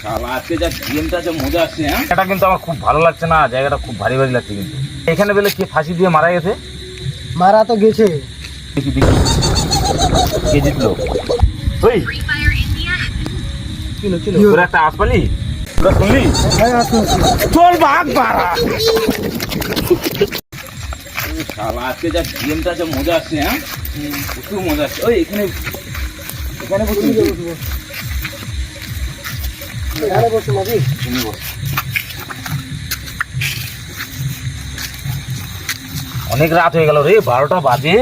শালা আজকে যা গেমটা যা মজা আসছে, হ্যাঁ এটা কিন্তু আমার খুব ভালো লাগছে না, জায়গাটা খুব ভারী ভারী লাগছে। কিন্তু এখানে বেলে কে ফাঁসি দিয়ে মারা গেছে? মারা তো গেছে। দেখি দেখি কে জিতলো? ওই কিলো কিলো তোরা একটা আসপালি, তোরা শুনলি? হ্যাঁ আসুন চল ভাগ বাড়া। শালা আজকে যা গেমটা যা মজা আসছে, হ্যাঁ প্রচুর মজা আসছে। ওই এখানে এখানে বসে বসুন নাকি? তুমি বস। অনেক রাত হয়ে গেল রে, 12টা বাজে।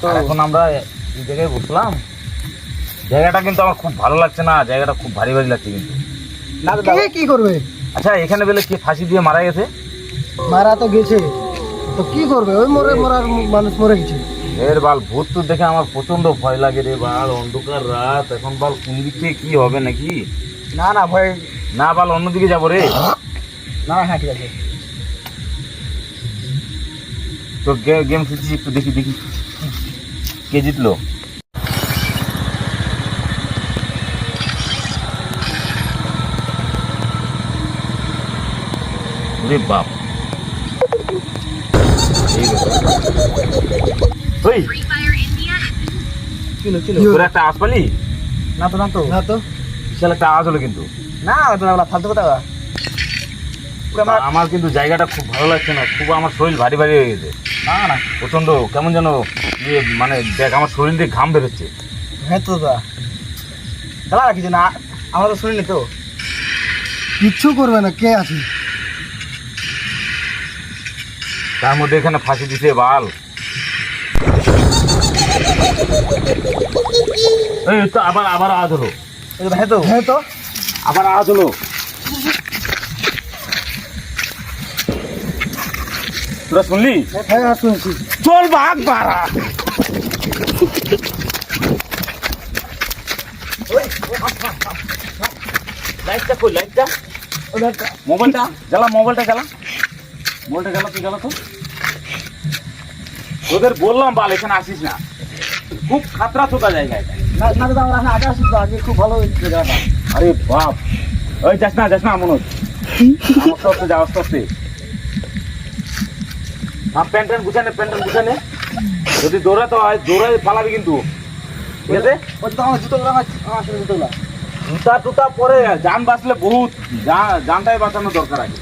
আর এখন আমরা এই জায়গায় বসলাম। জায়গাটা কিন্তু আমার খুব ভালো লাগছে না, জায়গাটা খুব ভারী ভারী লাগছে। কিন্তু কে কি করবে? আচ্ছা এখানে বেলে কে ফাঁসি দিয়ে মারা গেছে? মারা তো গেছে, তো কি করবে? ওই মরার মানুষ মরে গেছে। এর বাল ভূত তো দেখে আমার প্রচন্ড ভয় লাগে রে বাল। অন্ধকার রাত, এখন বাল কোন দিক থেকে কি হবে নাকি? না না ভয় না বাল অন্যদিকে যাবো রে। না। হ্যাঁ ঠিক আছে। তো গেম খেলছি, একটু দেখি দেখি কে জিতলো। ওরে বাপ, এই ব্যাপার। ওই কিলো কিলো তোরা একটা আওয়াজ পালি? না তো না তো না তো বিশাল একটা আওয়াজ হলো কিন্তু। না তো না ফালতু কথা। আমার কিন্তু জায়গাটা খুব ভালো লাগছে না, খুব আমার শরীর ভারী ভারী হয়ে গেছে। না না প্রচন্ড কেমন যেন ইয়ে, মানে দেখ আমার শরীর দিয়ে ঘাম বেরোচ্ছে। হ্যাঁ তো দাদা কিছু না, আমরা তো শুনিনি তো। কিচ্ছু করবে না, কে আছে? তার মধ্যে এখানে ফাঁসি দিছে বাল। এই তো আবার আবার আওয়াজ হলো। হ্যাঁ তো হ্যাঁ তো আবার আওয়াজ হলো। তোরা শুনলি? হ্যাঁ শুনছি। চল ভাগ বাড়া। লাইটটা কই? লাইটটা মোবাইলটা জ্বালা, মোবাইলটা জ্বালা, মোবাইলটা জ্বালা, তুই জ্বালা তো। ওদের বললাম বাল এখানে আসিস না, খুব খাতরা চোখা জায়গা এটা। না না দাদা আমরা আগে আসি তো, আগে খুব ভালো হয়েছে জায়গাটা। আরে বাপ, ওই যাস না মনোজ, আস্তে আস্তে যা, আস্তে আস্তে। প্যান্ট গুছানে, যদি দৌড়াতে হয় দৌড়াই পালাবি কিন্তু, ঠিক আছে? ওই তো আমার জুতোগুলো, আমার জুতোগুলো জুতা টুতা পরে যান বাঁচলে বহুত, জানটাই বাঁচানো দরকার আছে।